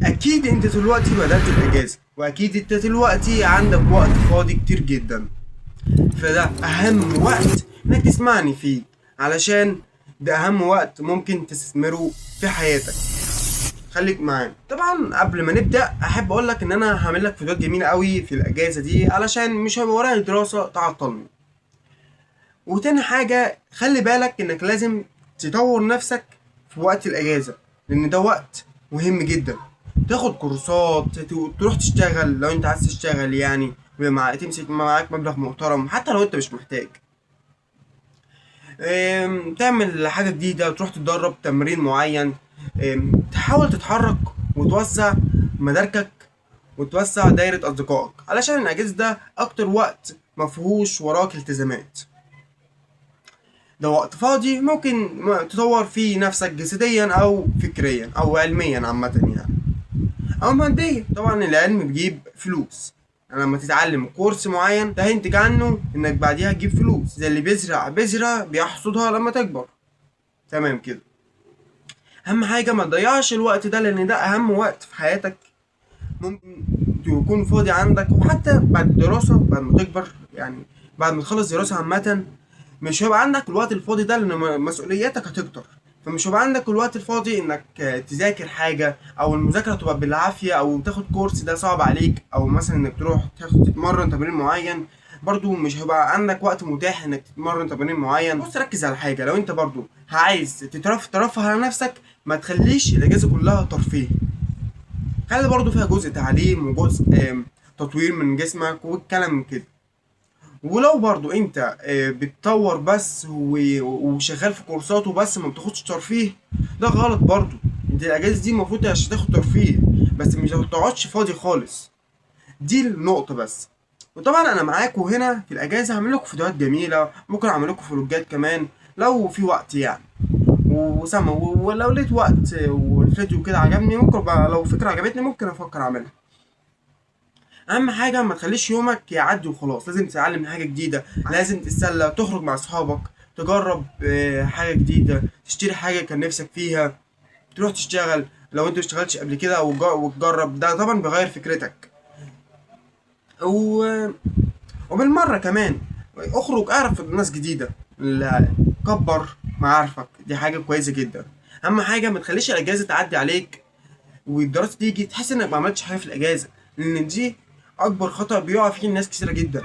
اكيد انت دلوقتي بدأت الاجازة، واكيد انت دلوقتي عندك وقت فاضي كتير جدا، فده اهم وقت انك تسمعني فيه، علشان ده اهم وقت ممكن تستثمره في حياتك. خليك معانا. طبعا قبل ما نبدا احب اقول لك ان انا هعمل لك فيديوهات جميله قوي في الاجازه دي، علشان مش هيبقى ورايا دراسه تعطلني. وتاني حاجه خلي بالك انك لازم تطور نفسك في وقت الاجازه، لان ده وقت مهم جدا. تاخد كورسات، تروح تشتغل لو انت عايز تشتغل يعني، تمسك معاك مبلغ محترم حتى لو انت مش محتاج. تعمل حاجة جديدة، تروح تتدرب تمرين معين. تحاول تتحرك وتوسع مداركك، وتوسع دايرة أصدقائك، علشان الأجازة ده أكتر وقت مفهوش وراك التزامات. ده وقت فاضي ممكن تطور فيه نفسك جسديا أو فكريا أو علميا عامة يعني، أو ماديا. طبعا العلم بيجيب فلوس، يعني لما تتعلم كورس معين ده هينتج عنه إنك بعديها تجيب فلوس، زي اللي بيزرع بذرة بيحصدها لما تكبر. تمام كده. اهم حاجه ما تضيعش الوقت ده، لان ده اهم وقت في حياتك ممكن يكون فاضي عندك. وحتى بعد الدراسه، بعد ما تكبر يعني، بعد ما تخلص دراسه عامه، مش هيبقى عندك الوقت الفاضي ده، لان مسؤولياتك هتكتر. فمش هيبقى عندك الوقت الفاضي انك تذاكر حاجه، او المذاكره تبقى بالعافيه، او تاخد كورس ده صعب عليك، او مثلا انك تروح تتمرن تمرين معين. برضو مش هيبقى عندك وقت متاح انك تتمرن تمرين معين. بص ركز على حاجه، لو انت برضو عايز ترفه على نفسك، ما تخليش الاجازه كلها ترفيه. خلي برضو فيها جزء تعليم وجزء تطوير من جسمك والكلام من كده. ولو برضو انت بتطور بس وشغال في كورسات وبس، ما بتاخدش ترفيه، ده غلط برضو. انت الاجازه دي المفروض عشان تاخد ترفيه، بس مش تقعدش فاضي خالص. دي النقطه بس. وطبعا انا معاكم هنا في الاجازه، هعمل لكم فيديوهات جميله، ممكن اعمل لكم فلوجات كمان لو في وقت يعني. وسما ولو لقيت وقت والفيديو كده عجبني، ممكن بقى لو فكره عجبتني ممكن افكر اعملها. اهم حاجه ما تخليش يومك يعدي وخلاص، لازم تتعلم حاجه جديده، لازم تتسلى، تخرج مع اصحابك، تجرب حاجه جديده، تشتري حاجه كان نفسك فيها، تروح تشتغل لو انت مشتغلتش قبل كده، وتجرب. ده طبعا بيغير فكرتك. و... وبالمره كمان اخرج، اعرف ناس جديده، لا، كبر معارفك، دي حاجه كويسه جدا. اهم حاجه ما تخليش الاجازه تعدي عليك والدراسه تيجي تحس انك ما عملتش حاجه في الاجازه، لان دي اكبر خطأ بيقع فيه الناس كتيره جدا.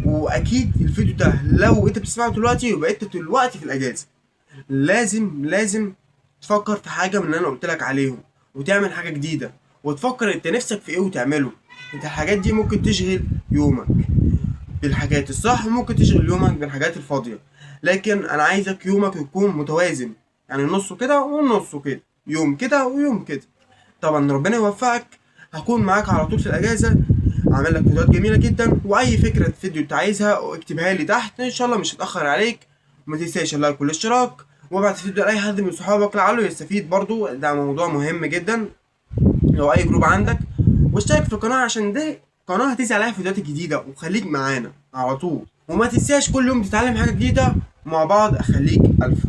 واكيد الفيديو ده لو انت بتسمعه دلوقتي يبقى انت دلوقتي في الاجازه، لازم تفكر في حاجه من اللي انا قلت لك عليهم، وتعمل حاجه جديده، وتفكر انت نفسك في ايه وتعمله. انت الحاجات دي ممكن تشغل يومك بالحاجات الصح، وممكن تشغل يومك بالحاجات الفاضيه. لكن انا عايزك يومك يكون متوازن، يعني نصه كده ونصه كده، يوم كده ويوم كده. طبعا ربنا يوفقك. هكون معاك على طول في الاجازه، اعمل لك فيديوهات جميله جدا، واي فكره فيديو انت عايزها اكتبها لي تحت، ان شاء الله مش هتاخر عليك. وما تنساش اللايك والاشتراك، وابعت الفيديو لاي حد من صحابك لعله يستفيد برضو، ده موضوع مهم جدا. لو اي جروب عندك، واشترك في القناه عشان دي قناه هتنزل عليها فيديوهات جديده، وخليك معانا على طول. وما تنساش كل يوم تتعلم حاجه جديده، ومع بعض اخليك الف